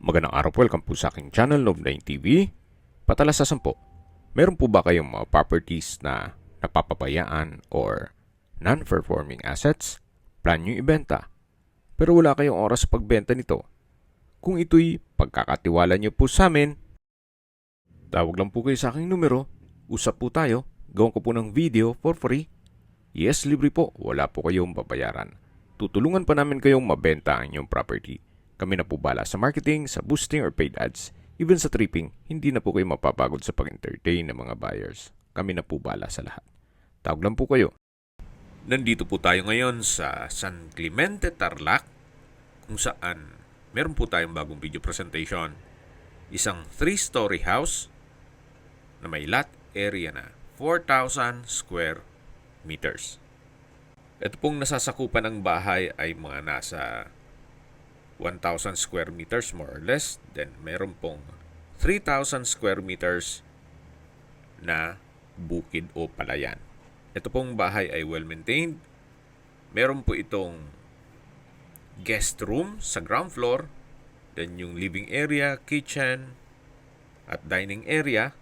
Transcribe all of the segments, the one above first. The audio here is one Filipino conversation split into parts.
Magandang araw po, welcome po sa aking channel, Love9 TV. Patalasasan po, meron po ba kayong mga properties na napapabayaan or non-performing assets? Plan nyo ibenta, pero wala kayong oras sa pagbenta nito. Kung ito'y pagkakatiwala nyo po sa amin, tawag lang po kayo sa aking numero, usap po tayo, gawin ko po ng video for free. Yes, libre po, wala po kayong babayaran. Tutulungan pa namin kayong mabenta ang inyong property. Kami na po bala sa marketing, sa boosting or paid ads. Even sa tripping, hindi na po kayo mapapagod sa pag-entertain ng mga buyers. Kami na po bala sa lahat. Tawag lang po kayo. Nandito po tayo ngayon sa San Clemente, Tarlac, kung saan meron po tayong bagong video presentation. Isang 3-story house na may lot area na 4,000 square meters. Ito pong nasasakupan ng bahay ay mga nasa 1,000 square meters more or less. Then meron pong 3,000 square meters na bukid o palayan. Ito pong bahay ay well maintained. Meron po itong guest room sa ground floor. Then yung living area, kitchen at dining area.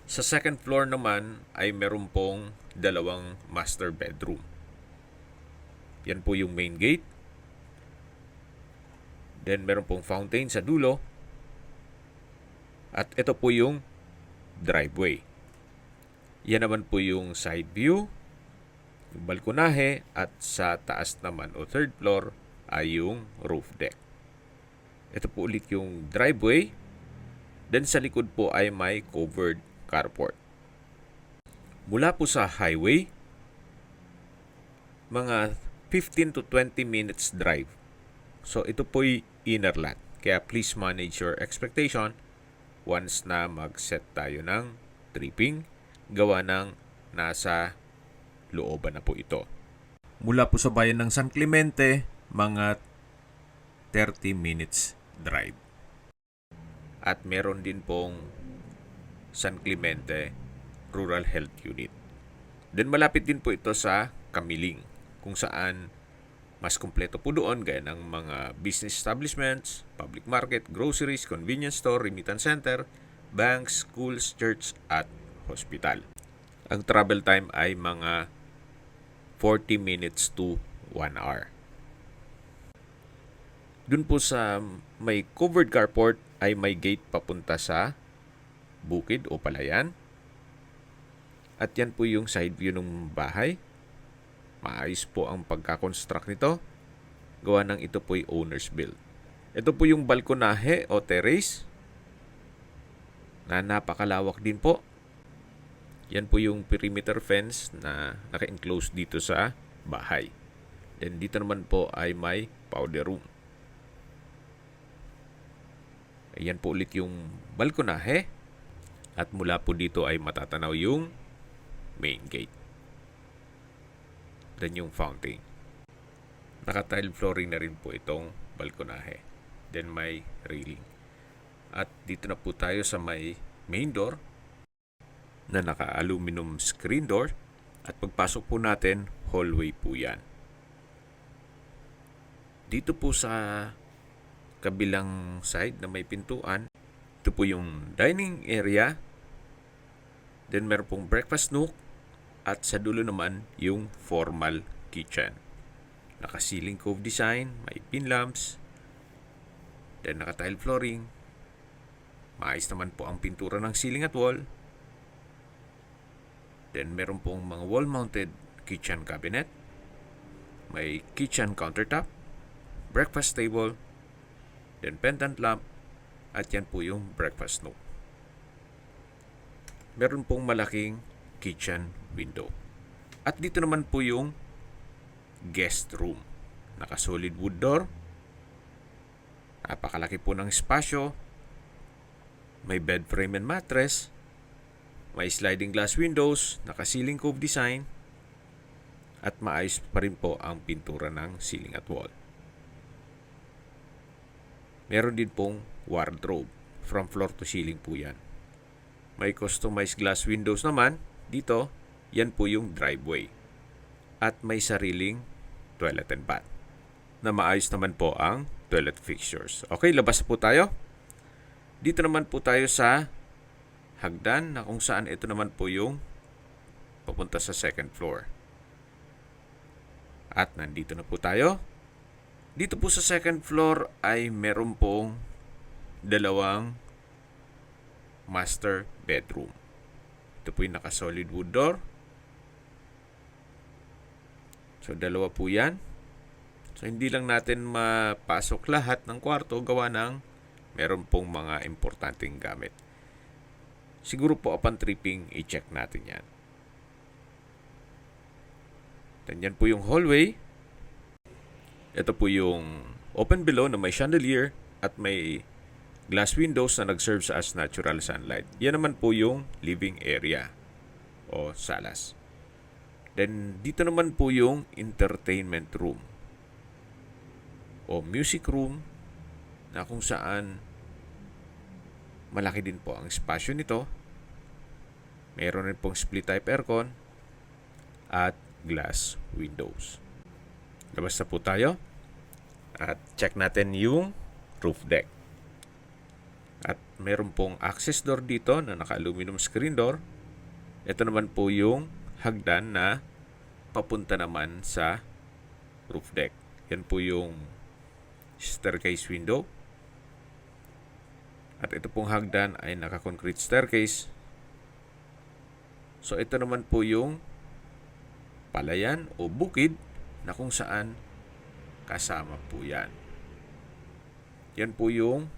Sa second floor naman ay meron pong dalawang master bedroom. Yan po yung main gate. Then meron pong fountain sa dulo. At ito po yung driveway. Yan naman po yung side view, yung balkonahe, at sa taas naman o third floor ay yung roof deck. Ito po ulit yung driveway. Then sa likod po ay may covered carport. Mula po sa highway, mga 15 to 20 minutes drive. So ito po'y inner lot. Kaya please manage your expectation once na mag-set tayo ng tripping. Gawa ng nasa looban na po ito. Mula po sa bayan ng San Clemente, mga 30 minutes drive. At meron din pong San Clemente Rural Health Unit. Then malapit din po ito sa Kamiling, kung saan mas kumpleto po doon gaya ng mga business establishments, public market, groceries, convenience store, remittance center, banks, schools, church at hospital. Ang travel time ay mga 40 minutes to 1 hour. Doon po sa may covered carport ay may gate papunta sa bukid o palayan. At yan po yung side view ng bahay. Maayos po ang pagkakonstruct nito. Gawa ng ito po'y owner's build. Ito po yung balkonahe o terrace na napakalawak din po. Yan po yung perimeter fence na naka-enclose dito sa bahay. Then dito naman po ay may powder room. Ayan po ulit yung balkonahe. At mula po dito ay matatanaw yung main gate. Then yung fountain. Naka-tile flooring na rin po itong balkonahe. Then may railing. At dito na po tayo sa may main door na naka-aluminum screen door. At pagpasok po natin, hallway po yan. Dito po sa kabilang side na may pintuan, ito po yung dining area. Then meron pong breakfast nook. At sa dulo naman yung formal kitchen. Naka-ceiling cove design, may pin lamps. Then naka-tile flooring. Maayos naman po ang pintura ng ceiling at wall. Then meron pong mga wall-mounted kitchen cabinet. May kitchen countertop, breakfast table, then pendant lamp, at yan po yung breakfast nook. Meron pong malaking kitchen window. At dito naman po yung guest room. Naka-solid wood door. Napakalaki po ng espasyo. May bed frame and mattress. May sliding glass windows. Naka-ceiling cove design. At maayos pa rin po ang pintura ng ceiling at wall. Meron din pong wardrobe. From floor to ceiling po yan. May customized glass windows naman. Dito, yan po yung driveway. At may sariling toilet and bath. Na maayos naman po ang toilet fixtures. Okay, labas po tayo. Dito naman po tayo sa hagdan na kung saan ito naman po yung papunta sa second floor. At nandito na po tayo. Dito po sa second floor ay meron pong dalawang master bedroom. Ito po yung naka-solid wood door. So, dalawa po yan. So, hindi lang natin mapasok lahat ng kwarto gawa ng meron pong mga importanteng gamit. Siguro po upon tripping, i-check natin yan. Then yan po yung hallway. Ito po yung open below na may chandelier at may glass windows na nag-serve sa as natural sunlight. Yan naman po yung living area o salas. Then dito naman po yung entertainment room o music room na kung saan malaki din po ang espasyo nito. Meron rin pong split type aircon at glass windows. Labas na po tayo at check natin yung roof deck. At meron pong access door dito na naka-aluminum screen door. Ito naman po yung hagdan na papunta naman sa roof deck. Yan po yung staircase window. At ito pong hagdan ay naka-concrete staircase. So ito naman po yung palayan o bukid na kung saan kasama po yan. Yan po yung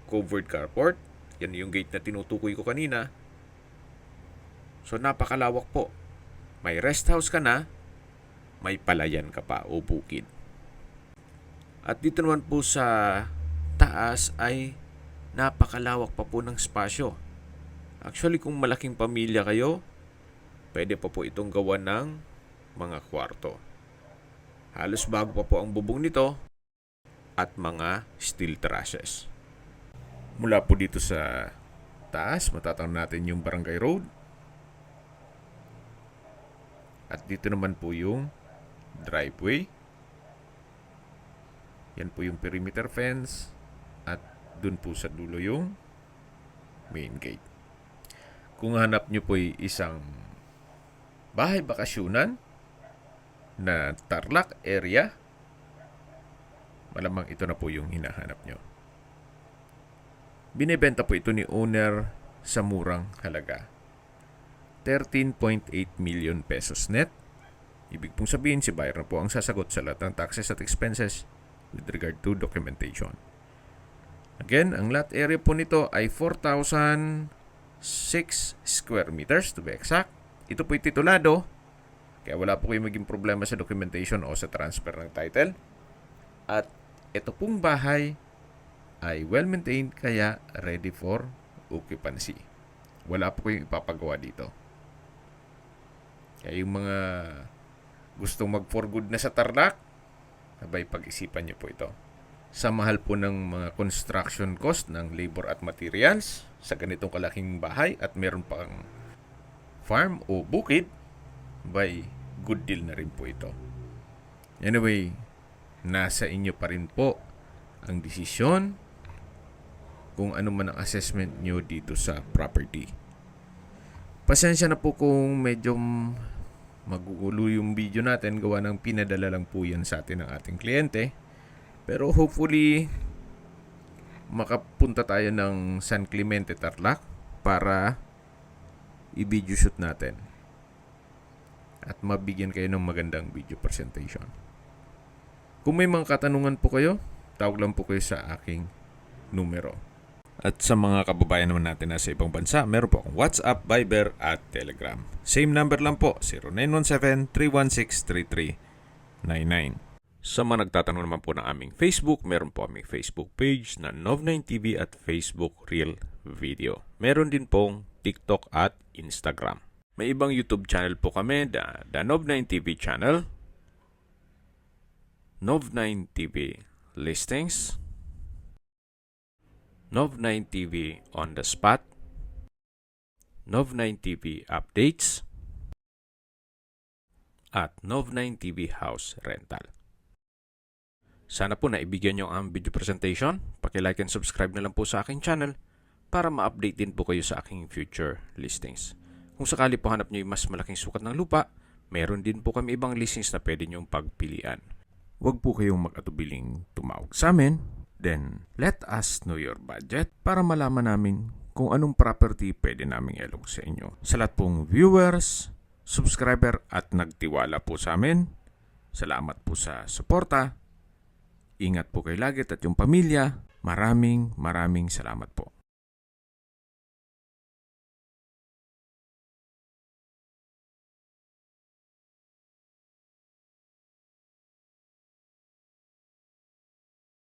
covered carport. Yan yung gate na tinutukoy ko kanina. So napakalawak po. May rest house ka na, may palayan ka pa o bukid. At dito naman po sa taas ay napakalawak pa po ng spasyo. Actually, kung malaking pamilya kayo, pwede pa po itong gawa ng mga kwarto. Halos bago pa po ang bubong nito at mga steel trusses. Mula po dito sa taas, matatanaw natin yung Barangay Road. At dito naman po yung driveway. Yan po yung perimeter fence. At dun po sa dulo yung main gate. Kung hanap nyo po isang bahay bakasyunan na Tarlac area, malamang ito na po yung hinahanap nyo. Binibenta po ito ni owner sa murang halaga. 13.8 million pesos net. Ibig pong sabihin, si buyer na po ang sasagot sa lahat ng taxes at expenses with regard to documentation. Again, ang lot area po nito ay 4,006 square meters to be exact. Ito po'y titulado, kaya wala po kayo maging problema sa documentation o sa transfer ng title. At ito pong bahay ay well-maintained, kaya ready for occupancy. Wala po kayong ipapagawa dito. Kaya yung mga gustong mag-for good na sa Tarlac, sabay pag-isipan nyo po ito. Sa mahal po ng mga construction cost ng labor at materials sa ganitong kalaking bahay at meron pang farm o bukid, by good deal na rin po ito. Anyway, nasa inyo pa rin po ang desisyon kung ano man ang assessment nyo dito sa property. Pasensya na po kung medyo magugulo yung video natin, gawa ng pinadala lang po yan sa atin ng ating kliyente. Pero hopefully, makapunta tayo ng San Clemente, Tarlac para i-video shoot natin. At mabigyan kayo ng magandang video presentation. Kung may mga katanungan po kayo, tawag lang po kayo sa aking numero. At sa mga kababayan naman natin na sa ibang bansa, meron po akong WhatsApp, Viber at Telegram. Same number lang po, 0917-316-3399. Sa mga nagtatanong naman po ng aming Facebook, meron po aming Facebook page na Nov9TV at Facebook Real Video. Meron din pong TikTok at Instagram. May ibang YouTube channel po kami, the Nov9TV channel, Nov9TV Listings, Nov9TV On The Spot, Nov9TV Updates, at Nov9TV House Rental. Sana po naibigyan nyo ang video presentation. Paki-like and subscribe na lang po sa aking channel para ma-update din po kayo sa aking future listings. Kung sakali po hanap nyo yung mas malaking sukat ng lupa, meron din po kami ibang listings na pwede nyong pagpilian. Huwag po kayong mag-atubiling tumawag sa amin. Then, let us know your budget para malaman namin kung anong property pwede naming ilog sa inyo. Sa lahat pong viewers, subscriber at nagtiwala po sa amin, salamat po sa suporta. Ingat po kayo lagi at yung pamilya. Maraming salamat po.